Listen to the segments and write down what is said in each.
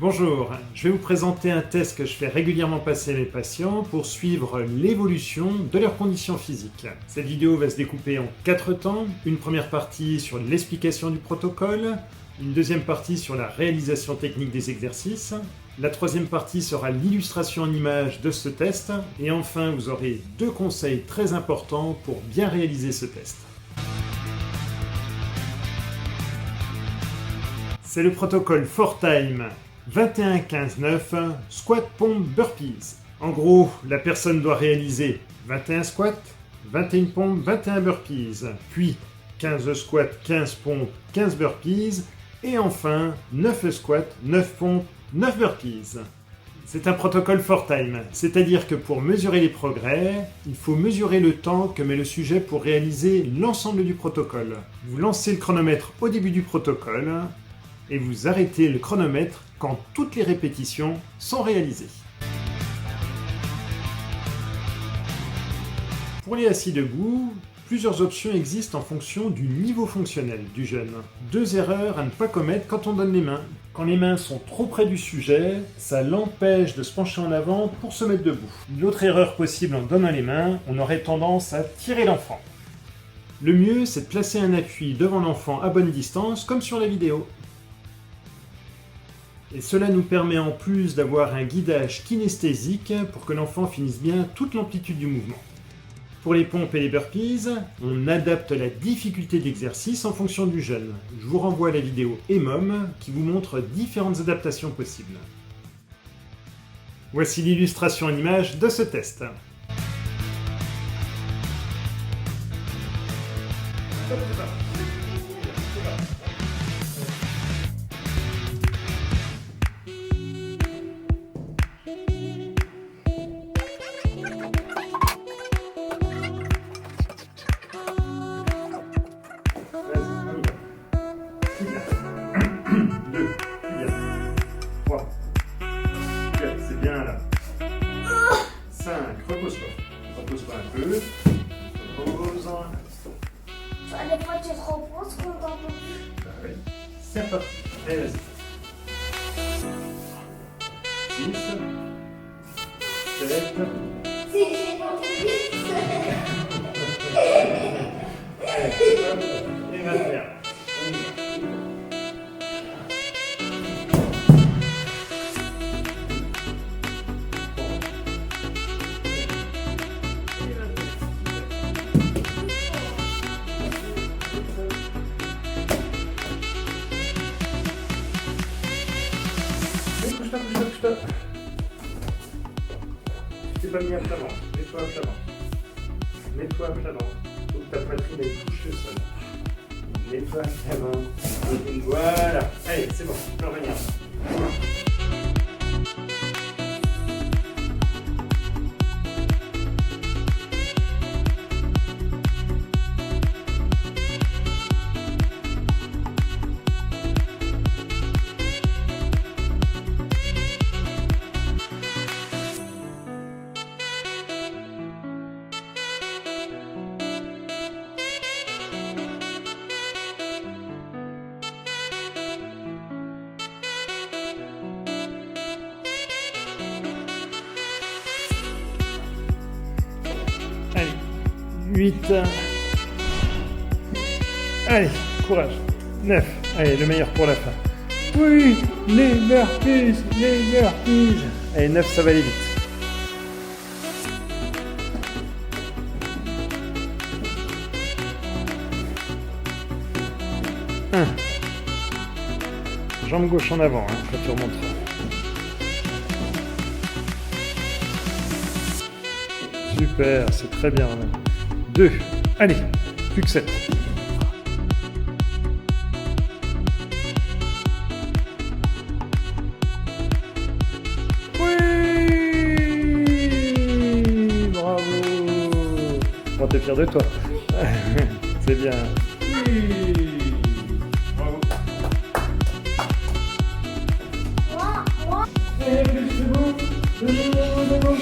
Bonjour, je vais vous présenter un test que je fais régulièrement passer à mes patients pour suivre l'évolution de leurs conditions physiques. Cette vidéo va se découper en 4 temps, une première partie sur l'explication du protocole, une deuxième partie sur la réalisation technique des exercices, la troisième partie sera l'illustration en images de ce test, et enfin vous aurez 2 conseils très importants pour bien réaliser ce test. C'est le protocole 4Time 21-15-9 Squat Pompe Burpees. En gros, la personne doit réaliser 21 squats, 21 pompes, 21 burpees, puis 15 squats, 15 pompes, 15 burpees, et enfin 9 squats, 9 pompes, 9 burpees. C'est un protocole 4Time, c'est-à-dire que pour mesurer les progrès, il faut mesurer le temps que met le sujet pour réaliser l'ensemble du protocole. Vous lancez le chronomètre au début du protocole, et vous arrêtez le chronomètre quand toutes les répétitions sont réalisées. Pour les assis debout, plusieurs options existent en fonction du niveau fonctionnel du jeune. 2 erreurs à ne pas commettre quand on donne les mains. Quand les mains sont trop près du sujet, ça l'empêche de se pencher en avant pour se mettre debout. L'autre erreur possible en donnant les mains, on aurait tendance à tirer l'enfant. Le mieux, c'est de placer un appui devant l'enfant à bonne distance, comme sur la vidéo. Et cela nous permet en plus d'avoir un guidage kinesthésique pour que l'enfant finisse bien toute l'amplitude du mouvement. Pour les pompes et les burpees, on adapte la difficulté d'exercice en fonction du jeune. Je vous renvoie à la vidéo EMOM qui vous montre différentes adaptations possibles. Voici l'illustration en image de ce test. C'est bien là. 5, repose-toi. Repose-toi un peu. Repose. Des fois tu te reposes quand t'en peux plus. Bah oui. C'est reparti. Allez, vas-y. 6, 7. Si j'ai compté vite. Et va faire. Couche-toi. Tu t'es pas mis à plat ventre. Mets-toi à plat ventre. Mets-toi à plat ventre. Faut que ta poitrine elle touche le sol. Mets-toi à plat ventre. Voilà. Allez, c'est bon. Tu peux revenir. Allez, 8. Allez, courage. 9. Allez, le meilleur pour la fin. Oui, les burpees. Allez, 9, ça va aller vite. Jambe gauche en avant, quand tu remonteras. Super, c'est très bien. 2. Allez, plus que 7. Oui, bravo. On t'es fier de toi. C'est bien. Oui. Bravo. Moi. Et plus debout. Debout.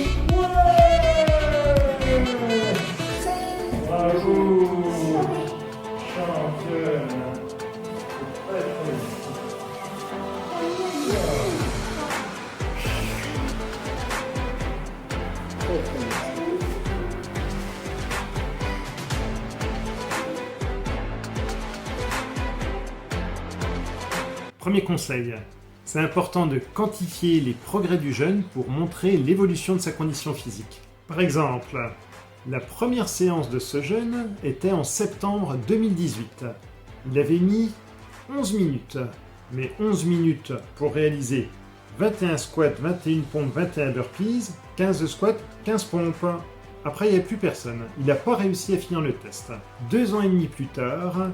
Premier conseil, c'est important de quantifier les progrès du jeune pour montrer l'évolution de sa condition physique. Par exemple, la première séance de ce jeune était en septembre 2018. Il avait mis 11 minutes, mais 11 minutes pour réaliser 21 squats, 21 pompes, 21 burpees, 15 squats, 15 pompes. Après, il n'y avait plus personne. Il n'a pas réussi à finir le test. 2 ans et demi plus tard,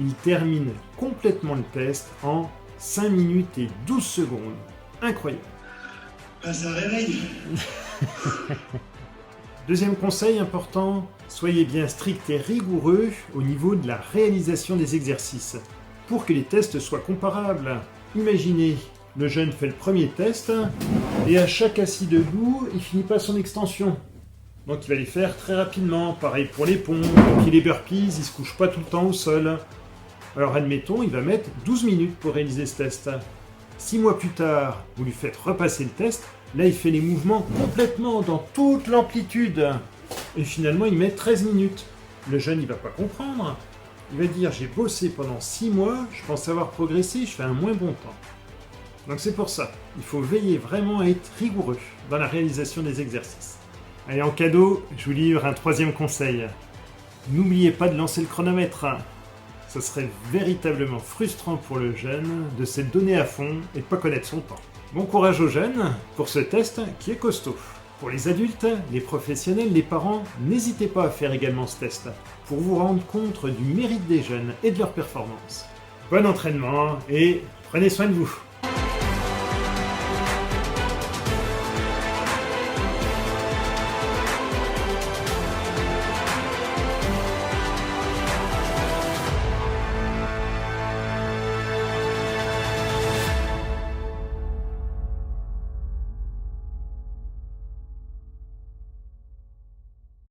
il termine complètement le test en 5 minutes et 12 secondes. Incroyable. Ça réveille. Deuxième conseil important, soyez bien strict et rigoureux au niveau de la réalisation des exercices pour que les tests soient comparables. Imaginez, le jeune fait le premier test et à chaque assis debout, il finit pas son extension. Donc il va les faire très rapidement. Pareil pour les pompes, puis les burpees, il se couche pas tout le temps au sol. Alors admettons, il va mettre 12 minutes pour réaliser ce test. 6 mois plus tard, vous lui faites repasser le test. Là, il fait les mouvements complètement dans toute l'amplitude. Et finalement, il met 13 minutes. Le jeune, il va pas comprendre. Il va dire, j'ai bossé pendant 6 mois, je pense avoir progressé, je fais un moins bon temps. Donc c'est pour ça, il faut veiller vraiment à être rigoureux dans la réalisation des exercices. Allez, en cadeau, je vous livre un troisième conseil. N'oubliez pas de lancer le chronomètre. Ce serait véritablement frustrant pour le jeune de s'être donné à fond et de ne pas connaître son temps. Bon courage aux jeunes pour ce test qui est costaud. Pour les adultes, les professionnels, les parents, n'hésitez pas à faire également ce test pour vous rendre compte du mérite des jeunes et de leur performance. Bon entraînement et prenez soin de vous.